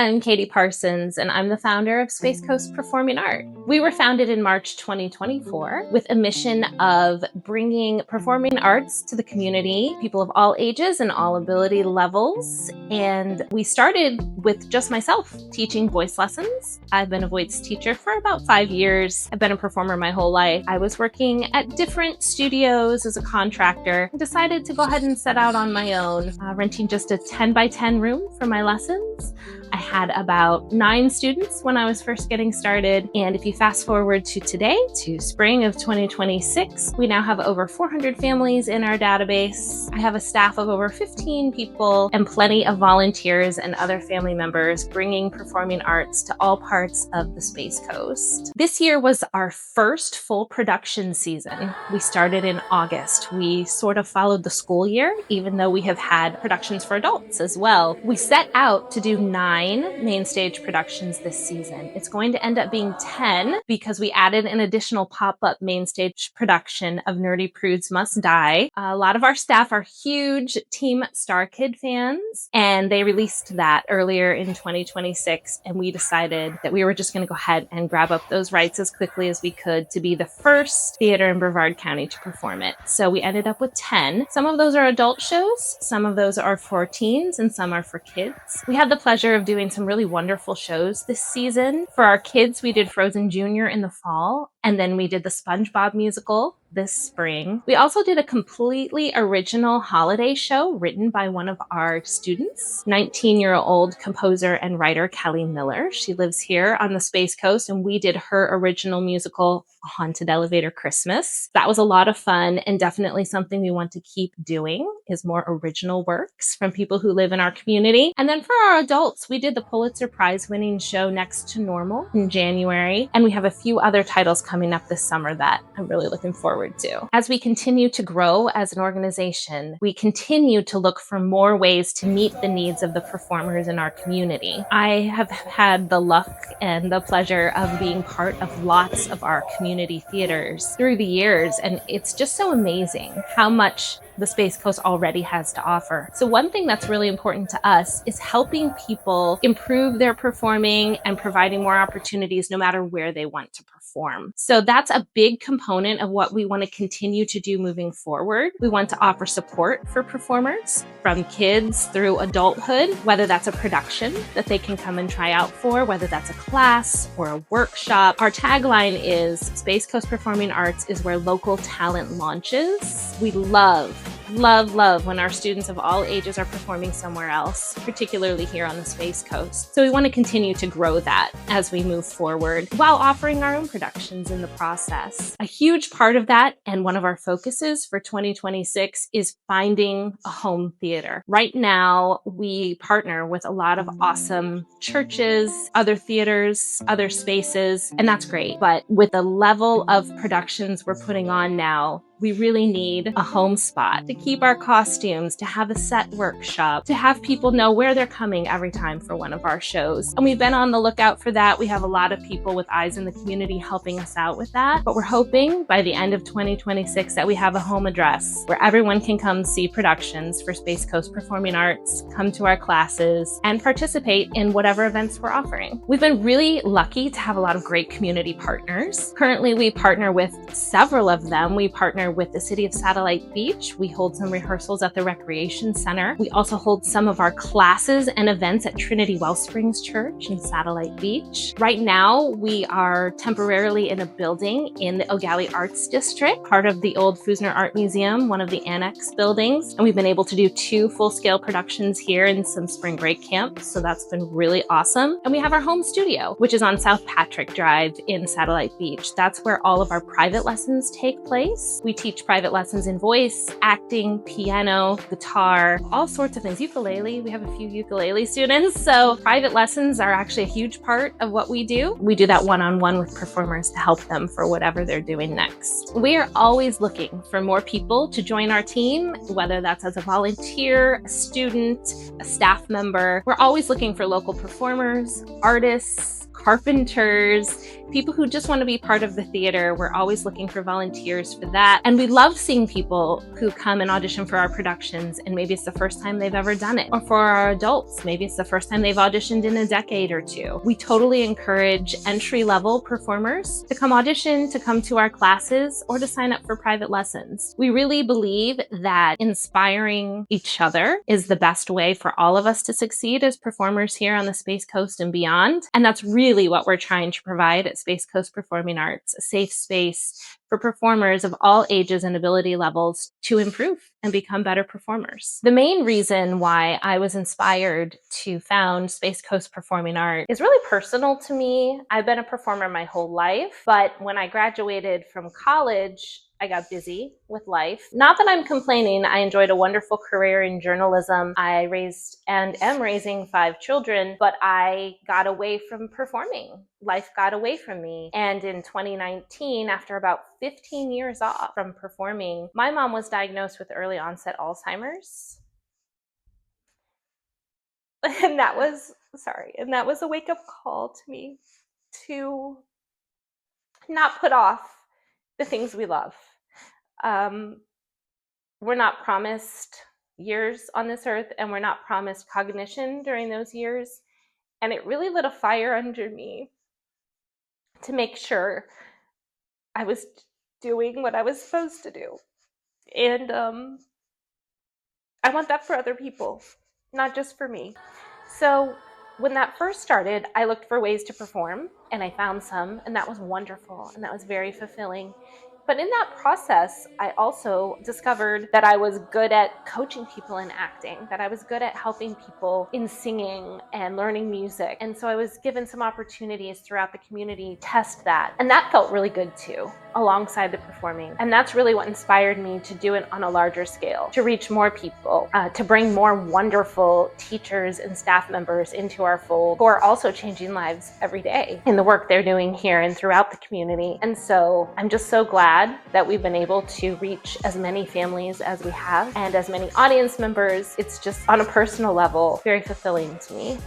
I'm Katie Parsons, and I'm the founder of Space Coast Performing Art. We were founded in March 2024 with a mission of bringing performing arts to the community, people of all ages and all ability levels. And we started with just myself teaching voice lessons. I've been a voice teacher for about 5 years. I've been a performer my whole life. I was working at different studios as a contractor and decided to go ahead and set out on my own, renting just a 10 by 10 room for my lessons. I had about 9 students when I was first getting started. And if you fast forward to today, to spring of 2026, we now have over 400 families in our database. I have a staff of over 15 people and plenty of volunteers and other family members bringing performing arts to all parts of the Space Coast. This year was our first full production season. We started in August. We sort of followed the school year, even though we have had productions for adults as well. We set out to do 9 main stage productions this season. It's going to end up being 10 because we added an additional pop-up main stage production of Nerdy Prudes Must Die. A lot of our staff are huge Team Star Kid fans, and they released that earlier in 2026, and we decided that we were just going to go ahead and grab up those rights as quickly as we could to be the first theater in Brevard County to perform it. So we ended up with 10. Some of those are adult shows, some of those are for teens, and some are for kids. We had the pleasure of doing some really wonderful shows this season. For our kids, we did Frozen Junior in the fall, and then we did the SpongeBob musical this spring. We also did a completely original holiday show written by one of our students, 19-year-old composer and writer Kelly Miller. She lives here on the Space Coast, and we did her original musical, Haunted Elevator Christmas. That was a lot of fun and definitely something we want to keep doing, is more original works from people who live in our community. And then for our adults, we did the Pulitzer Prize winning show Next to Normal in January, and we have a few other titles coming up this summer that I'm really looking forward to. As we continue to grow as an organization, we continue to look for more ways to meet the needs of the performers in our community. I have had the luck and the pleasure of being part of lots of our community theaters through the years, and it's just so amazing how much the Space Coast already has to offer. So one thing that's really important to us is helping people improve their performing and providing more opportunities no matter where they want to perform. So that's a big component of what we want to continue to do moving forward. We want to offer support for performers from kids through adulthood, whether that's a production that they can come and try out for, whether that's a class or a workshop. Our tagline is Space Coast Performing Arts is where local talent launches. We love when our students of all ages are performing somewhere else, particularly here on the Space Coast. So we want to continue to grow that as we move forward while offering our own productions in the process. A huge part of that, and one of our focuses for 2026, is finding a home theater. Right now, we partner with a lot of awesome churches, other theaters, other spaces, and that's great. But with the level of productions we're putting on now, we really need a home spot to keep our costumes, to have a set workshop, to have people know where they're coming every time for one of our shows. And we've been on the lookout for that. We have a lot of people with eyes in the community helping us out with that. But we're hoping by the end of 2026 that we have a home address where everyone can come see productions for Space Coast Performing Arts, come to our classes, and participate in whatever events we're offering. We've been really lucky to have a lot of great community partners. Currently, we partner with several of them. We partner with the City of Satellite Beach. We hold some rehearsals at the Recreation Center. We also hold some of our classes and events at Trinity Wellsprings Church in Satellite Beach. Right now, we are temporarily in a building in the Eau Gallie Arts District, part of the old Fusner Art Museum, one of the annex buildings. And we've been able to do 2 full-scale productions here in some spring break camps. So that's been really awesome. And we have our home studio, which is on South Patrick Drive in Satellite Beach. That's where all of our private lessons take place. We teach private lessons in voice, acting, piano, guitar, all sorts of things. Ukulele, we have a few ukulele students. So private lessons are actually a huge part of what we do. We do that one-on-one with performers to help them for whatever they're doing next. We are always looking for more people to join our team, whether that's as a volunteer, a student, a staff member. We're always looking for local performers, artists, carpenters, people who just want to be part of the theater. We're always looking for volunteers for that. And we love seeing people who come and audition for our productions, and maybe it's the first time they've ever done it. Or for our adults, maybe it's the first time they've auditioned in a decade or two. We totally encourage entry-level performers to come audition, to come to our classes, or to sign up for private lessons. We really believe that inspiring each other is the best way for all of us to succeed as performers here on the Space Coast and beyond. And that's really what we're trying to provide at Space Coast Performing Arts, a safe space for performers of all ages and ability levels to improve and become better performers. The main reason why I was inspired to found Space Coast Performing Art is really personal to me. I've been a performer my whole life, but when I graduated from college, I got busy with life. Not that I'm complaining. I enjoyed a wonderful career in journalism. I raised and am raising 5 children, but I got away from performing. Life got away from me. And in 2019, after about 15 years off from performing, my mom was diagnosed with early onset Alzheimer's. And that was a wake-up call to me to not put off the things we love. We're not promised years on this earth, and we're not promised cognition during those years. And it really lit a fire under me to make sure I was doing what I was supposed to do. And I want that for other people, not just for me. So when that first started, I looked for ways to perform, and I found some, and that was wonderful, and that was very fulfilling. But in that process, I also discovered that I was good at coaching people in acting, that I was good at helping people in singing and learning music. And so I was given some opportunities throughout the community to test that. And that felt really good too, alongside the performing. And that's really what inspired me to do it on a larger scale, to reach more people, to bring more wonderful teachers and staff members into our fold who are also changing lives every day in the work they're doing here and throughout the community. And so I'm just so glad that we've been able to reach as many families as we have and as many audience members. It's just on a personal level very fulfilling to me.